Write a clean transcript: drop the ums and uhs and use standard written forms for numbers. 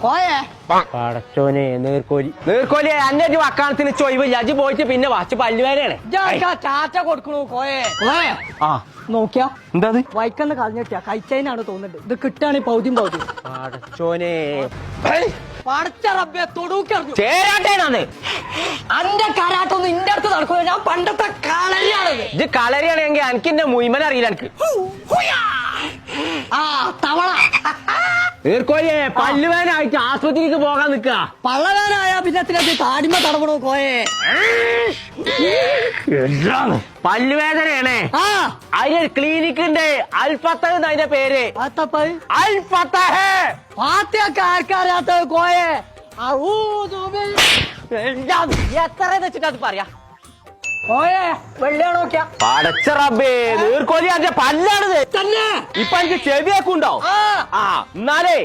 കോയെ പടച്ചോനെ നീർക്കോലി അന്നെ വക്കാലത്തിന് ചൊയ്വില്ല അജ് പോയിട്ട് പിന്നെ വച്ച് പല്ലുവേനയാണ് ചാറ്റ കൊടുക്കണു കോയെ കോയെ ആ നോക്കിയാ എന്താ വൈക്കന്ന് കളഞ്ഞിട്ടാ കഴിച്ചതിനാണ് തോന്നുന്നുണ്ട് ഇത് കിട്ടാണ് പൗതിയും പൗതി പടച്ചോനെ പടച്ച റബ്ബേ തൊടുക്കറിഞ്ഞു ചേരാട്ടേനാന്ന് അന്റെ കരാട്ടൊന്നും ഇന്റെ അടുത്ത് നടക്കുക ഞാൻ പണ്ടത്തെ കളരിയാണത് ഇത് കളരിയാണെങ്കിൽ എനിക്ക് എന്റെ മുയ്മൻ അറിയില്ല എനിക്ക് ആ തവള നീർക്കോലിയെ പല്ലുവേനായിട്ട് ആസ്പത്രിക്ക് പോകാൻ നിക്ക പള്ളവേനായ പിന്നെ താടിമ തടവണോ കോയെ പല്ലുവേദനയാണേ ആ അതിന് ക്ലിനിക് ഉണ്ട് അൽഫത്തഹ് അതിന്റെ പേര് അൽഫത്തഹ് പാത്തൊക്കെ ആർക്കറിയാത്ത കോയെ എത്ര വെച്ചിട്ട് അത് പറയാ കോയെ വെള്ളിയാ നോക്കിയാ പടച്ച റബ്ബേ നീർക്കോലി അതിന്റെ പല്ലാണിത് തന്നെ ഇപ്പൊ എനിക്ക് ചെവിയൊക്കെ ഉണ്ടാവും ആ ആ എന്നാലേ